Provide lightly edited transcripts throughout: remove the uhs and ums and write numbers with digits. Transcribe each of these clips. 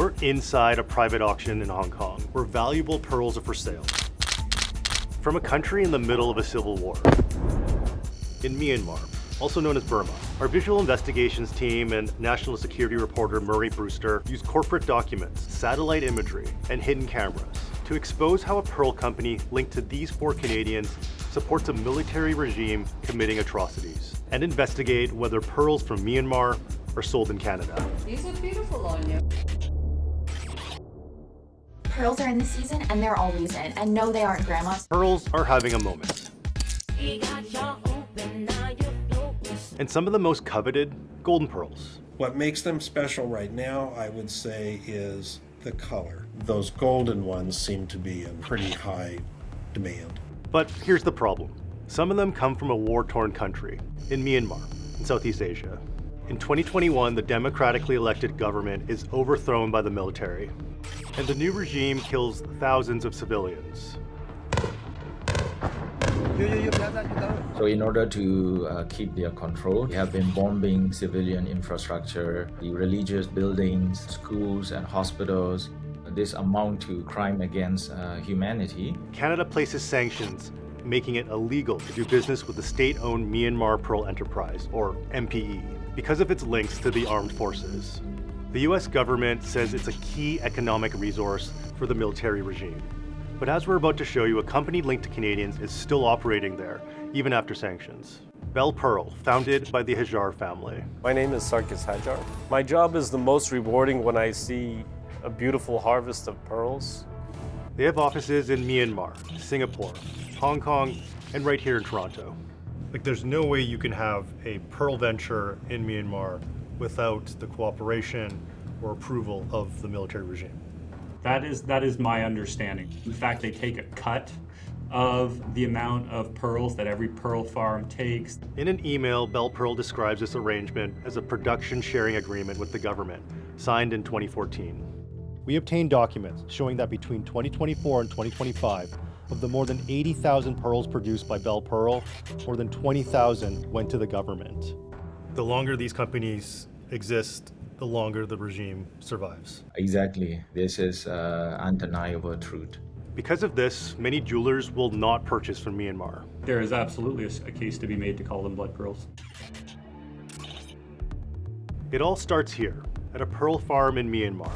We're inside a private auction in Hong Kong, where valuable pearls are for sale. From a country in the middle of a civil war. In Myanmar, also known as Burma, our visual investigations team and national security reporter Murray Brewster used corporate documents, satellite imagery, and hidden cameras to expose how a pearl company linked to these 4 Canadians supports a military regime committing atrocities, and investigate whether pearls from Myanmar are sold in Canada. These are beautiful on you. Pearls are in the season and they're always in. And no, they aren't grandma's. Pearls are having a moment. And some of the most coveted, golden pearls. What makes them special right now, I would say, is the color. Those golden ones seem to be in pretty high demand. But here's the problem. Some of them come from a war-torn country, in Myanmar, in Southeast Asia. In 2021, the democratically elected government is overthrown by the military, and the new regime kills thousands of civilians. So in order to keep their control, they have been bombing civilian infrastructure, the religious buildings, schools and hospitals. This amount to crime against humanity. Canada places sanctions, making it illegal to do business with the state-owned Myanmar Pearl Enterprise, or MPE, because of its links to the armed forces. The US government says it's a key economic resource for the military regime. But as we're about to show you, a company linked to Canadians is still operating there, even after sanctions. Bell Pearl, founded by the Hajar family. My name is Sarkis Hajar. My job is the most rewarding when I see a beautiful harvest of pearls. They have offices in Myanmar, Singapore, Hong Kong, and right here in Toronto. Like, there's no way you can have a pearl venture in Myanmar without the cooperation or approval of the military regime. That is my understanding. In fact, they take a cut of the amount of pearls that every pearl farm takes. In an email, Bell Pearl describes this arrangement as a production sharing agreement with the government, signed in 2014. We obtained documents showing that between 2024 and 2025, of the more than 80,000 pearls produced by Bell Pearl, more than 20,000 went to the government. The longer these companies exist, the longer the regime survives. Exactly. This is undeniable truth. Because of this, many jewelers will not purchase from Myanmar. There is absolutely a case to be made to call them blood pearls. It all starts here, at a pearl farm in Myanmar.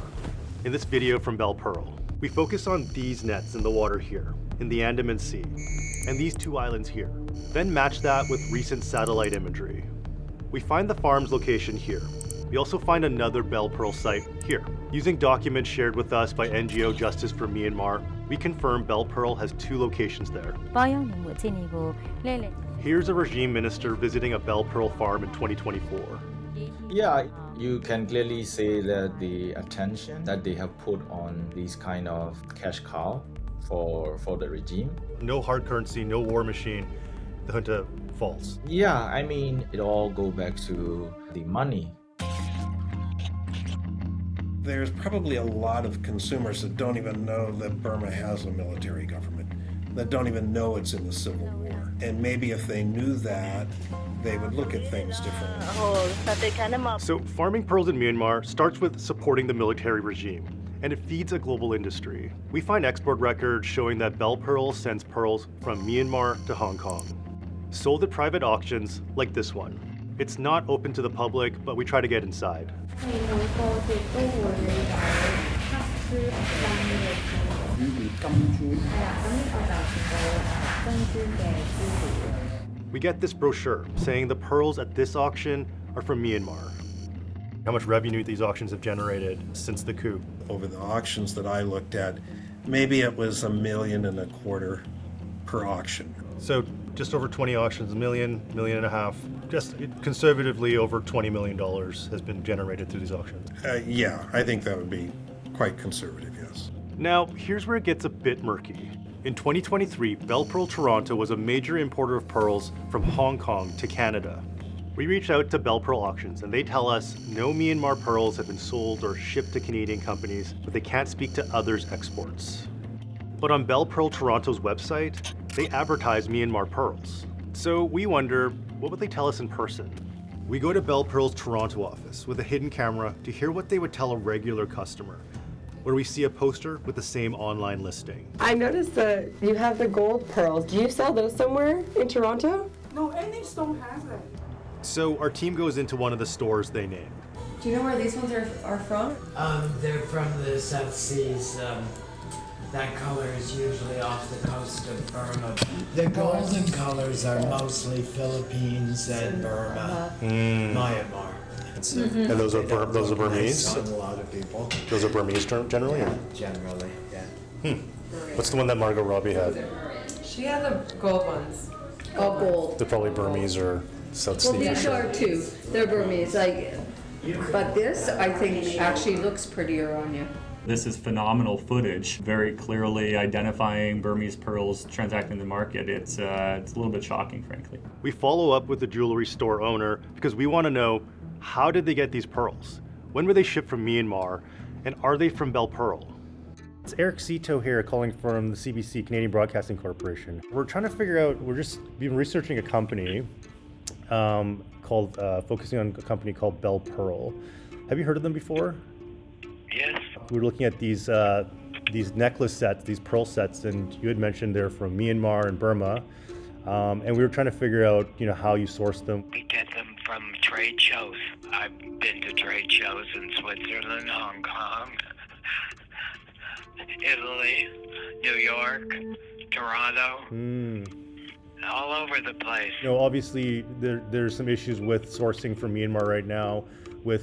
In this video from Bell Pearl, we focus on these nets in the water here, in the Andaman Sea, and these 2 islands here. Then match that with recent satellite imagery. We find the farm's location here. We also find another Bell Pearl site here. Using documents shared with us by NGO Justice for Myanmar, we confirm Bell Pearl has 2 locations there. Here's a regime minister visiting a Bell Pearl farm in 2024. Yeah, you can clearly say that the attention that they have put on these kind of cash cow for the regime. No hard currency, no war machine. The junta falls. Yeah, I mean, it all goes back to the money. There's probably a lot of consumers that don't even know that Burma has a military government, that don't even know it's in the Civil War. And maybe if they knew that, they would look at things differently. So farming pearls in Myanmar starts with supporting the military regime, and it feeds a global industry. We find export records showing that Bell Pearl sends pearls from Myanmar to Hong Kong, sold at private auctions like this one. It's not open to the public, but we try to get inside. We get this brochure saying the pearls at this auction are from Myanmar. How much revenue these auctions have generated since the coup. Over the auctions that I looked at, maybe it was $1.25 million per auction. So just over 20 auctions, $1.5 million, just conservatively over $20 million has been generated through these auctions. Yeah, I think that would be quite conservative, yes. Now, here's where it gets a bit murky. In 2023, Bell Pearl Toronto was a major importer of pearls from Hong Kong to Canada. We reached out to Bell Pearl Auctions and they tell us no Myanmar pearls have been sold or shipped to Canadian companies, but they can't speak to others' exports. But on Bell Pearl Toronto's website, they advertise Myanmar pearls. So we wonder, what would they tell us in person? We go to Bell Pearl's Toronto office with a hidden camera to hear what they would tell a regular customer, where we see a poster with the same online listing. I noticed that you have the gold pearls. Do you sell those somewhere in Toronto? No, any store has that. So our team goes into one of the stores they name. Do you know where these ones are from? They're from the South Seas. That color is usually off the coast of Burma. The golden colors are mostly Philippines and Burma, Myanmar. And those are Burmese? A lot of people. Those are Burmese generally? Yeah, generally, yeah. What's the one that Margot Robbie had? She had the gold ones. All gold. They're probably Burmese or South Well, Sea. these are too. They're Burmese. But this, I think, actually looks prettier on you. This is phenomenal footage, very clearly identifying Burmese pearls transacting in the market. It's a little bit shocking, frankly. We follow up with the jewelry store owner because we want to know, how did they get these pearls? When were they shipped from Myanmar? And are they from Belle Pearl? It's Eric Cito here calling from the CBC Canadian Broadcasting Corporation. We're trying to figure out, we've been researching a company focusing on a company called Belle Pearl. Have you heard of them before? Yes. We were looking at these necklace sets, these pearl sets, and you had mentioned they're from Myanmar and Burma, and we were trying to figure out, how you source them. We get them from trade shows. I've been to trade shows in Switzerland, Hong Kong, Italy, New York, Toronto, all over the place. Obviously there's some issues with sourcing from Myanmar right now,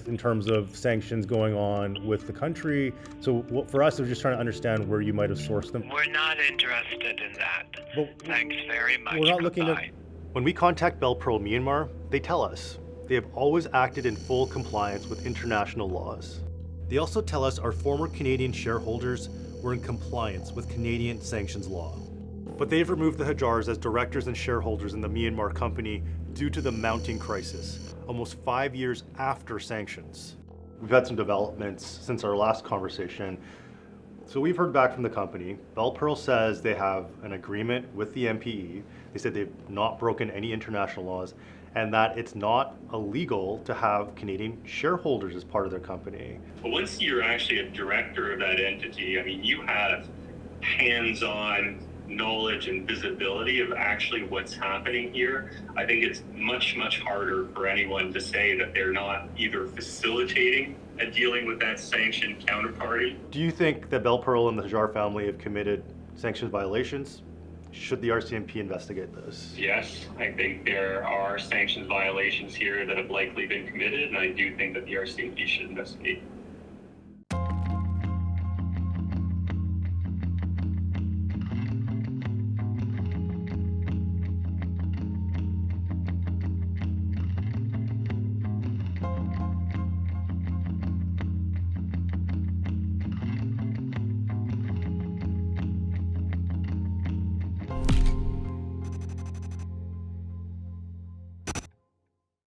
in terms of sanctions going on with the country. So for us, we're just trying to understand where you might have sourced them. We're not interested in that. Well, Thanks very much. We're not looking Goodbye. When we contact Belle Pearl Myanmar, they tell us they have always acted in full compliance with international laws. They also tell us our former Canadian shareholders were in compliance with Canadian sanctions law. But they've removed the Hajars as directors and shareholders in the Myanmar company due to the mounting crisis, almost 5 years after sanctions. We've had some developments since our last conversation. So we've heard back from the company. Belle Pearl says they have an agreement with the MPE. They said they've not broken any international laws, and that it's not illegal to have Canadian shareholders as part of their company. But once you're actually a director of that entity, you have hands-on knowledge and visibility of actually what's happening here. I think it's much, much harder for anyone to say that they're not either facilitating and dealing with that sanctioned counterparty. Do you think that Belle Pearl and the Hajar family have committed sanctions violations? Should the RCMP investigate this? Yes, I think there are sanctions violations here that have likely been committed, and I do think that the RCMP should investigate.